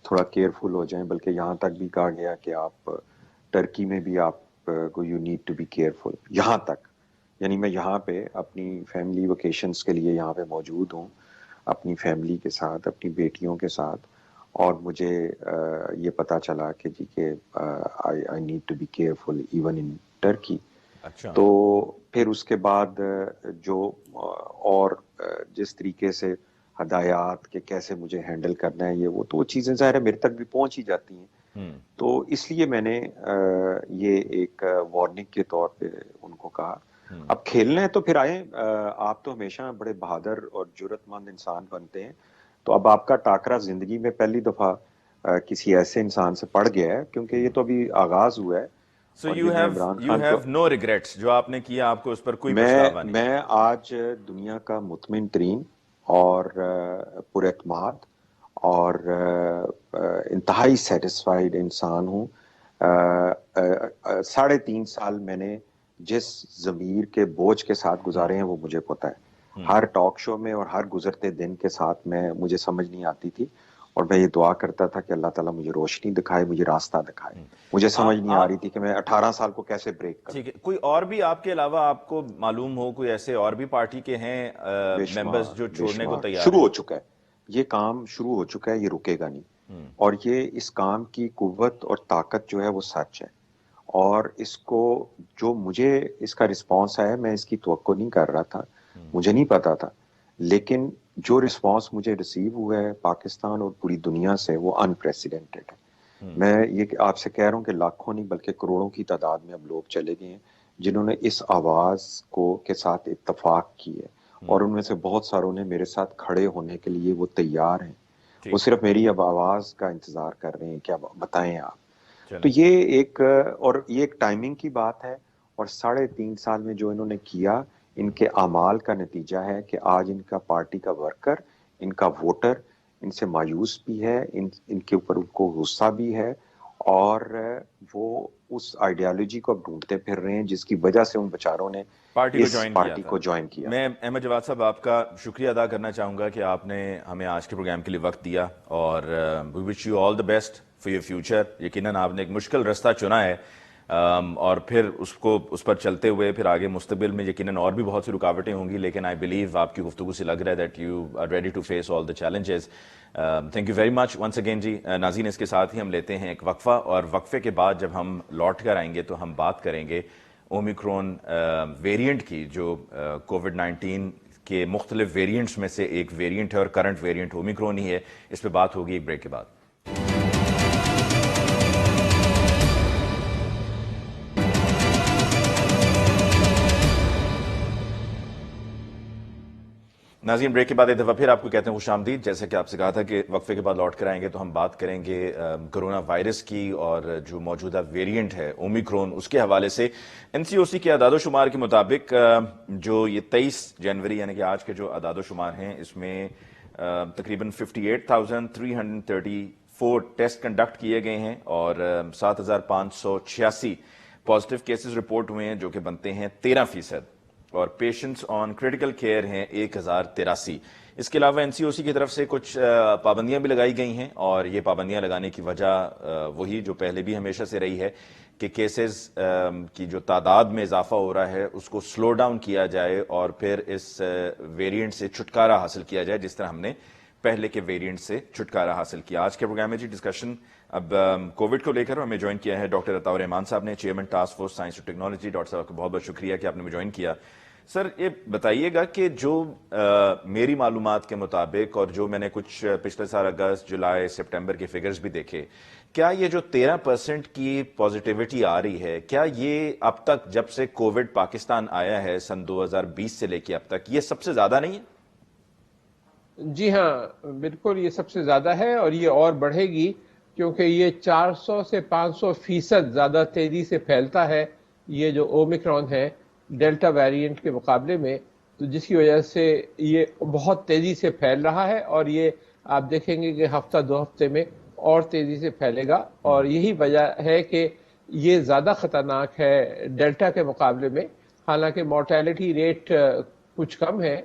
تھوڑا کیئرفل ہو جائیں، بلکہ یہاں تک بھی کہا گیا کہ آپ ٹرکی میں بھی آپ کو you need to be careful. یہاں تک یعنی میں یہاں پہ اپنی فیملی ویکیشنز کے لیے یہاں پہ موجود ہوں، اپنی فیملی کے ساتھ، اپنی بیٹیوں کے ساتھ، اور مجھے یہ پتا چلا کہ جی کہ I need to be careful even in Turkey. اچھا. تو پھر اس کے بعد جو اور جس طریقے سے ہدایات کہ کیسے مجھے ہینڈل کرنا ہے، وہ تو وہ چیزیں ظاہر ہے میرے تک بھی پہنچ ہی جاتی ہیں. تو اس لیے میں نے یہ ایک وارننگ کے طور پہ ان کو کہا اب کھیلنا ہے تو پھر آئیں. آپ تو ہمیشہ بڑے بہادر اور جرأت مند انسان بنتے ہیں، تو اب آپ کا ٹاکرا زندگی میں پہلی دفعہ کسی ایسے انسان سے پڑ گیا ہے، کیونکہ یہ تو ابھی آغاز ہوا ہے. سو اور یو یہ میں عمران یو خان ہیو کو نو ریگریٹس، جو آپ نے کیا آپ کو اس پر کوئی پچھتاوا نہیں؟ میں آج دنیا کا مطمئن ترین اور پر اعتماد اور انتہائی سیٹسفائیڈ انسان ہوں. 3.5 سال میں نے جس ضمیر کے بوجھ کے ساتھ گزارے ہیں وہ مجھے پتہ ہے. ہر ٹاک شو میں اور ہر گزرتے دن کے ساتھ مجھے سمجھ نہیں آتی تھی، اور میں یہ دعا کرتا تھا کہ اللہ تعالیٰ مجھے روشنی دکھائے، مجھے راستہ دکھائے. مجھے سمجھ نہیں آ رہی تھی کہ میں 18 سال کو کیسے بریک کروں. ٹھیک ہے، کوئی اور بھی آپ کے علاوہ آپ کو معلوم ہو کوئی ایسے اور بھی پارٹی کے ہیں بے ممبرز شمار جو بے چھوڑنے کو شمار تیار شروع ہیں؟ ہو چکا ہے. یہ کام شروع ہو چکا ہے، یہ رکے گا نہیں. اور یہ اس کام کی قوت اور طاقت جو ہے وہ سچ ہے. اور اس کو جو مجھے اس کا رسپانس آیا، میں اس کی توقع نہیں کر رہا تھا، مجھے نہیں پتا تھا. لیکن جو رسپانس مجھے ریسیو ہوا ہے پاکستان اور پوری دنیا سے، وہ انپریسیڈنٹڈ ہے. میں یہ آپ سے کہہ رہا ہوں کہ لاکھوں نہیں بلکہ کروڑوں کی تعداد میں اب لوگ چلے گئے ہیں جنہوں نے اس آواز کو کے ساتھ اتفاق کی ہے. اور ان میں سے بہت ساروں نے میرے ساتھ کھڑے ہونے کے لیے وہ تیار ہیں. وہ ٹھیک، صرف میری اب آواز کا انتظار کر رہے ہیں. کیا بتائیں آپ. تو چلیں. یہ ایک ٹائمنگ کی بات ہے. اور 3.5 سال میں جو انہوں نے کیا، ان کے اعمال کا نتیجہ ہے کہ آج ان کا پارٹی کا ورکر، ان کا ووٹر ان سے مایوس بھی ہے، ان کے اوپر ان کو غصہ بھی ہے. اور وہ اس آئیڈیالوجی کو اب ڈھونڈتے پھر رہے ہیں جس کی وجہ سے ان بیچاروں نے پارٹی کو اس جوائن کیا پارٹی تھا. کو جوائن کیا میں تھا. احمد جواد صاحب آپ کا شکریہ ادا کرنا چاہوں گا کہ آپ نے ہمیں آج کے پروگرام کے لیے وقت دیا، اور we wish you all the best for your future. یقیناً آپ نے ایک مشکل راستہ چنا ہے، اور پھر اس پر چلتے ہوئے پھر آگے مستقبل میں یقیناً اور بھی بہت سی رکاوٹیں ہوں گی، لیکن آئی بلیو آپ کی گفتگو سے لگ رہا ہے that you are ready to face all the challenges. Thank you very much once again جی. ناظرین، اس کے ساتھ ہی ہم لیتے ہیں ایک وقفہ، اور وقفے کے بعد جب ہم لوٹ کر آئیں گے تو ہم بات کریں گے اومیکرون ویریئنٹ کی، جو کووڈ 19 کے مختلف ویریئنٹس میں سے ایک ویریئنٹ ہے، اور کرنٹ ویریئنٹ اومیکرون ہی ہے. اس پہ بات ہوگی ایک بریک کے بعد. ناظرین، بریک کے بعد ایک دفعہ پھر آپ کو کہتے ہیں خوش آمدید. جیسا کہ آپ سے کہا تھا کہ وقفے کے بعد لوٹ کر آئیں گے تو ہم بات کریں گے کرونا وائرس کی، اور جو موجودہ ویریئنٹ ہے اومیکرون، اس کے حوالے سے. این سی او سی کے اعداد و شمار کے مطابق جو یہ 23 جنوری یعنی کہ آج کے جو اعداد و شمار ہیں، اس میں تقریباً 58,334 ٹیسٹ کنڈکٹ کیے گئے ہیں، اور 7,586 پازیٹیو کیسز رپورٹ ہوئے ہیں، جو کہ بنتے ہیں 13%. اور پیشنٹس آن کریٹیکل کیئر ہیں 1083. اس کے علاوہ این سی او سی کی طرف سے کچھ پابندیاں بھی لگائی گئی ہیں، اور یہ پابندیاں لگانے کی وجہ وہی جو پہلے بھی ہمیشہ سے رہی ہے کہ کیسز کی جو تعداد میں اضافہ ہو رہا ہے اس کو سلو ڈاؤن کیا جائے، اور پھر اس ویریئنٹ سے چھٹکارا حاصل کیا جائے، جس طرح ہم نے پہلے کے ویریئنٹ سے چھٹکارا حاصل کیا. آج کے پروگرام میں جی ڈسکشن اب کووڈ کو لے کر ہمیں جوائن کیا ہے ڈاکٹر عطاء رحمان صاحب نے، چیئرمین ٹاسک فورس سائنس اور ٹیکنالوجی. ڈاکٹر صاحب کا بہت بہت شکریہ کہ آپ نے مجھے جوائن کیا. سر، یہ بتائیے گا کہ جو میری معلومات کے مطابق، اور جو میں نے کچھ پچھلے سال اگست، جولائی، سپٹمبر کے فگرز بھی دیکھے، کیا یہ جو 13% کی پازیٹیوٹی آ رہی ہے، کیا یہ اب تک جب سے کووڈ پاکستان آیا ہے سن 2020 سے لے کے اب تک، یہ سب سے زیادہ نہیں ہے؟ جی ہاں، بالکل یہ سب سے زیادہ ہے، اور یہ اور بڑھے گی کیونکہ یہ 400 سے 500% زیادہ تیزی سے پھیلتا ہے یہ جو اومیکرون ہے ڈیلٹا ویریئنٹ کے مقابلے میں. تو جس کی وجہ سے یہ بہت تیزی سے پھیل رہا ہے، اور یہ آپ دیکھیں گے کہ ہفتہ 2 ہفتے میں اور تیزی سے پھیلے گا. اور یہی وجہ ہے کہ یہ زیادہ خطرناک ہے ڈیلٹا کے مقابلے میں. حالانکہ مورٹیلٹی ریٹ کچھ کم ہے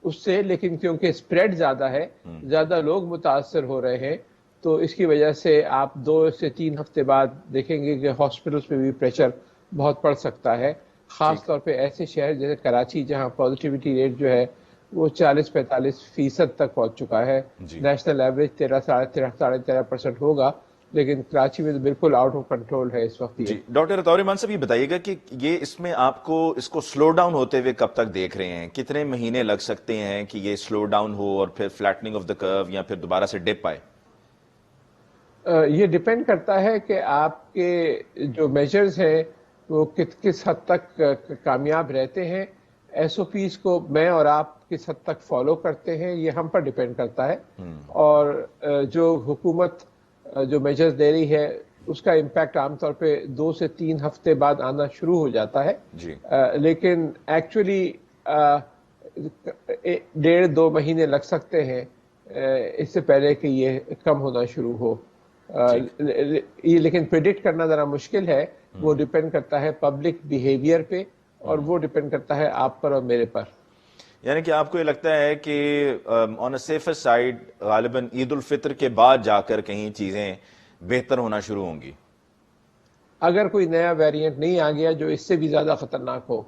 اس سے، لیکن کیونکہ سپریڈ زیادہ ہے، زیادہ لوگ متاثر ہو رہے ہیں، تو اس کی وجہ سے آپ 2 سے 3 ہفتے بعد دیکھیں گے کہ ہاسپٹلس میں بھی پریشر بہت پڑ سکتا ہے. خاص طور پہ ایسے شہر جیسے کراچی جہاں پازیٹیوٹی ریٹ جو ہے وہ 40-45% تک پہنچ چکا ہے. نیشنل ایوریج 13-13.5% ہوگا، لیکن کراچی میں تو بالکل آؤٹ آف کنٹرول ہے اس وقت. جی ڈاکٹر عطاء رحمان صاحب، یہ بتائیے گا کہ یہ اس میں آپ کو اس کو سلو ڈاؤن ہوتے ہوئے کب تک دیکھ رہے ہیں؟ کتنے مہینے لگ سکتے ہیں کہ یہ سلو ڈاؤن ہو، اور پھر فلیٹننگ آف دا کرو، یا پھر دوبارہ سے ڈپ آئے؟ یہ ڈیپینڈ کرتا ہے کہ آپ کے جو میجرز ہیں وہ کس حد تک کامیاب رہتے ہیں. ایس او پیز کو میں اور آپ کس حد تک فالو کرتے ہیں، یہ ہم پر ڈیپینڈ کرتا ہے. اور جو حکومت جو میجرز دے رہی ہے اس کا امپیکٹ عام طور پہ 2 سے 3 ہفتے بعد آنا شروع ہو جاتا ہے. لیکن ایکچولی 1.5-2 مہینے لگ سکتے ہیں اس سے پہلے کہ یہ کم ہونا شروع ہو. یہ لیکن پریڈکٹ کرنا ذرا مشکل ہے. وہ ڈیپینڈ کرتا ہے پبلک بیہیویئر پہ، اور وہ ڈیپینڈ کرتا ہے آپ پر اور میرے پر. یعنی کہ آپ کو یہ لگتا ہے کہ آن اے سیفر سائڈ غالباً عید الفطر کے بعد جا کر کہیں چیزیں بہتر ہونا شروع ہوں گی؟ اگر کوئی نیا ویریئنٹ نہیں آ گیا جو اس سے بھی زیادہ خطرناک ہو.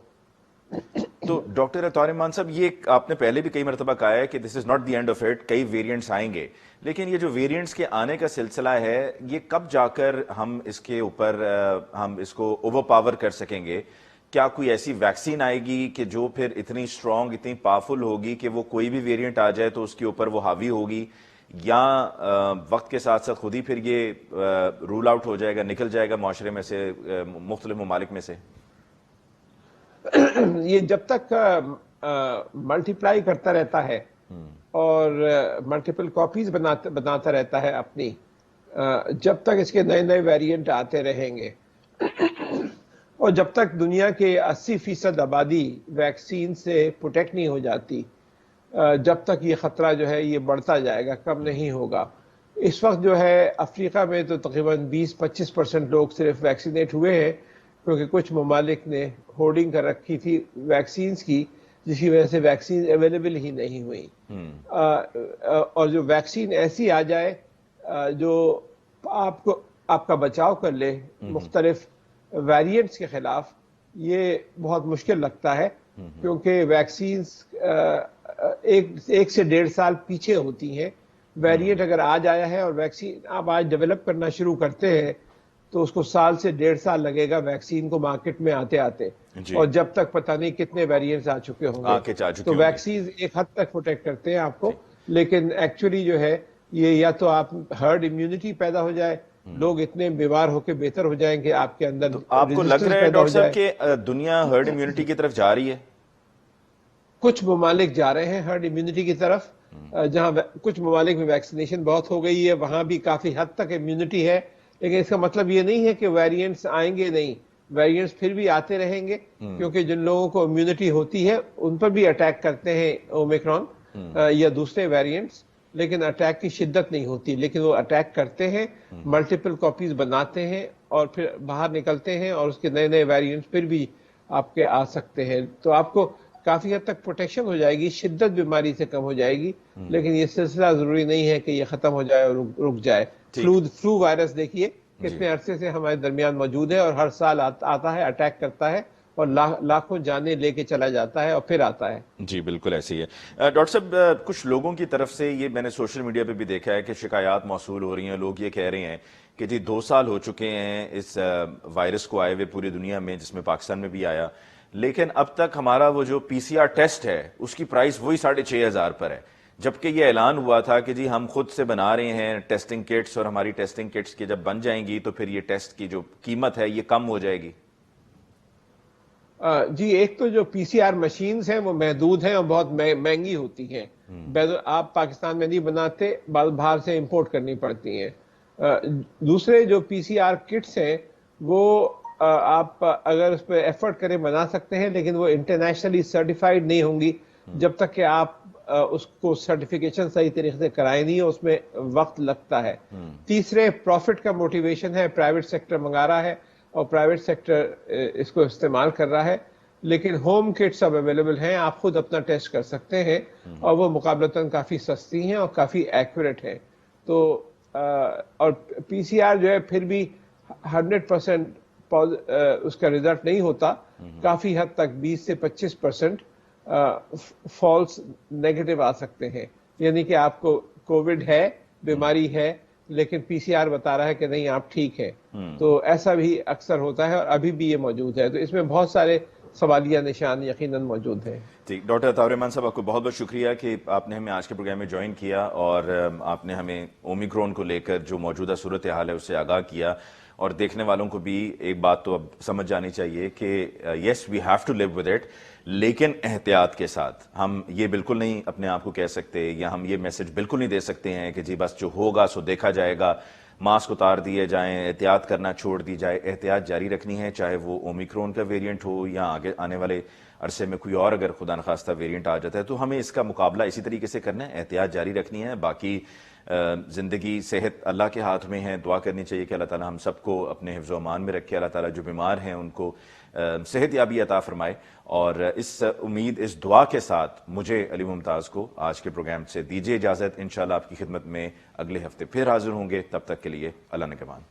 تو ڈاکٹر اطہر ایمان صاحب، یہ آپ نے پہلے بھی کئی مرتبہ کہا ہے کہ this is not the end of it, کئی ویریئنٹس آئیں گے، لیکن یہ جو ویریئنٹس کے آنے کا سلسلہ ہے یہ کب جا کر ہم اس کے اوپر ہم اس کو اوور پاور کر سکیں گے؟ کیا کوئی ایسی ویکسین آئے گی کہ جو پھر اتنی اسٹرانگ، اتنی پاورفل ہوگی کہ وہ کوئی بھی ویریئنٹ آ جائے تو اس کے اوپر وہ حاوی ہوگی، یا وقت کے ساتھ ساتھ خود ہی پھر یہ رول آؤٹ ہو جائے گا، نکل جائے گا معاشرے میں سے، مختلف ممالک میں سے؟ یہ جب تک ملٹی پلائی کرتا رہتا ہے اور ملٹیپل کاپیز بناتا رہتا ہے اپنی، جب تک اس کے نئے نئے ویریئنٹ آتے رہیں گے اور جب تک دنیا کے 80% آبادی ویکسین سے پروٹیکٹ نہیں ہو جاتی، جب تک یہ خطرہ جو ہے یہ بڑھتا جائے گا، کم نہیں ہوگا. اس وقت جو ہے افریقہ میں تو تقریباً 20-25% لوگ صرف ویکسینیٹ ہوئے ہیں، کیونکہ کچھ ممالک نے ہورڈنگ کر رکھی تھی ویکسینز کی، جس کی وجہ سے ویکسین اویلیبل ہی نہیں ہوئی. اور جو ویکسین ایسی آ جائے جو آپ کا بچاؤ کر لے مختلف ویریئنٹس کے خلاف، یہ بہت مشکل لگتا ہے، کیونکہ ویکسینز 1 سے 1.5 سال پیچھے ہوتی ہیں. ویریئنٹ اگر آج آیا ہے اور ویکسین آپ آج ڈیولپ کرنا شروع کرتے ہیں تو اس کو 1 سال سے 1.5 سال لگے گا ویکسین کو مارکیٹ میں آتے اور جب تک پتہ نہیں کتنے ویریئنٹس آ چکے ہوں گے. تو ویکسین ایک حد تک پروٹیکٹ کرتے ہیں آپ کو، لیکن ایکچولی جو ہے یہ یا تو آپ ہرڈ امیونٹی پیدا ہو جائے، لوگ اتنے بیمار ہو کے بہتر ہو جائیں کہ آپ کے اندر آپ کو لگ رہا ہے ڈاکٹر صاحب کہ دنیا ہرڈ امیونٹی کی طرف جا رہی ہے؟ کچھ ممالک جا رہے ہیں ہرڈ امیونٹی کی طرف، جہاں کچھ ممالک میں ویکسینیشن بہت ہو گئی ہے، وہاں بھی کافی حد تک امیونٹی ہے. لیکن اس کا مطلب یہ نہیں ہے کہ ویریئنٹس آئیں گے نہیں، ویریئنٹس پھر بھی آتے رہیں گے، کیونکہ جن لوگوں کو امیونٹی ہوتی ہے ان پر بھی اٹیک کرتے ہیں اومیکرون یا دوسرے ویریئنٹس، لیکن اٹیک کی شدت نہیں ہوتی. لیکن وہ اٹیک کرتے ہیں، ملٹیپل کاپیز بناتے ہیں اور پھر باہر نکلتے ہیں، اور اس کے نئے نئے ویریئنٹس پھر بھی آپ کے آ سکتے ہیں. تو آپ کو کافی حد تک پروٹیکشن ہو جائے گی، شدت بیماری سے کم ہو جائے گی، لیکن یہ سلسلہ ضروری نہیں ہے کہ یہ ختم ہو جائے اور رک جائے. فلو وائرس دیکھیے کتنے عرصے سے ہمارے درمیان موجود ہے اور ہر سال آتا ہے، اٹیک کرتا ہے اور لاکھوں جانیں لے کے چلا جاتا ہے اور پھر آتا ہے. جی بالکل ایسے ہی ہے. ڈاکٹر صاحب، کچھ لوگوں کی طرف سے یہ میں نے سوشل میڈیا پہ بھی دیکھا ہے کہ شکایات موصول ہو رہی ہیں، لوگ یہ کہہ رہے ہیں کہ جی 2 سال ہو چکے ہیں اس وائرس کو آئے ہوئے پوری دنیا میں، جس میں پاکستان میں بھی آیا، لیکن اب تک ہمارا وہ جو PCR ٹیسٹ ہے اس کی پرائس وہی 6,500 پر ہے، جبکہ یہ اعلان ہوا تھا کہ جی ہم خود سے بنا رہے ہیں ٹیسٹنگ کٹس، اور ہماری ٹیسٹنگ کٹس کی جب بن جائیں گی تو پھر یہ ٹیسٹ کی جو قیمت ہے یہ کم ہو جائے گی. جی ایک تو جو PCR مشینز ہیں وہ محدود ہیں اور بہت مہنگی ہوتی ہیں، آپ پاکستان میں نہیں بناتے، باہر سے امپورٹ کرنی پڑتی ہیں. دوسرے جو PCR کٹس ہیں وہ آپ اگر اس پہ ایفرٹ کریں بنا سکتے ہیں، لیکن وہ انٹرنیشنلی سرٹیفائیڈ نہیں ہوں گی جب تک کہ آپ اس کو سرٹیفیکیشن صحیح طریقے سے کرائے نہیں، اس میں وقت لگتا ہے. تیسرے پروفٹ کا موٹیویشن ہے، پرائیویٹ سیکٹر منگا رہا ہے اور پرائیویٹ سیکٹر اس کو استعمال کر رہا ہے، لیکن ہوم کٹس اب اویلیبل ہیں، آپ خود اپنا ٹیسٹ کر سکتے ہیں اور وہ مقابلتاً کافی سستی ہیں اور کافی ایکوریٹ ہیں. تو اور PCR جو ہے پھر بھی 100% اس کا رزلٹ نہیں ہوتا، کافی حد تک 20 سے 25% فالس نیگیٹو آ سکتے ہیں، یعنی کہ آپ کو کووڈ ہے، بیماری ہے، لیکن PCR بتا رہا ہے کہ نہیں آپ ٹھیک ہے. تو ایسا بھی اکثر ہوتا ہے اور ابھی بھی یہ موجود ہے. تو اس میں بہت سارے سوالیہ نشان یقیناً موجود ہیں. ٹھیک، ڈاکٹر اطہر ایمان صاحب، آپ کو بہت بہت شکریہ کہ آپ نے ہمیں آج کے پروگرام میں جوائن کیا اور آپ نے ہمیں اومیکرون کو لے کر جو موجودہ صورتحال ہے اس سے آگاہ کیا، اور دیکھنے والوں کو بھی ایک بات تو اب سمجھ جانی چاہیے کہ yes we have to live with it, لیکن احتیاط کے ساتھ. ہم یہ بالکل نہیں اپنے آپ کو کہہ سکتے یا ہم یہ میسج بالکل نہیں دے سکتے ہیں کہ جی بس جو ہوگا سو دیکھا جائے گا، ماسک اتار دیے جائیں، احتیاط کرنا چھوڑ دی جائے. احتیاط جاری رکھنی ہے، چاہے وہ اومیکرون کا ویریئنٹ ہو یا آگے آنے والے عرصے میں کوئی اور اگر خدا نخواستہ ویریئنٹ آ جاتا ہے تو ہمیں اس کا مقابلہ اسی طریقے سے کرنا ہے، احتیاط جاری رکھنی ہے. باقی زندگی صحت اللہ کے ہاتھ میں ہے، دعا کرنی چاہیے کہ اللہ تعالیٰ ہم سب کو اپنے حفظ و امان میں رکھے، اللہ تعالیٰ جو بیمار ہیں ان کو صحت یابی عطا فرمائے، اور اس امید، اس دعا کے ساتھ مجھے علی ممتاز کو آج کے پروگرام سے دیجیے اجازت۔ انشاءاللہ آپ کی خدمت میں اگلے ہفتے پھر حاضر ہوں گے، تب تک کے لیے اللہ نگہبان۔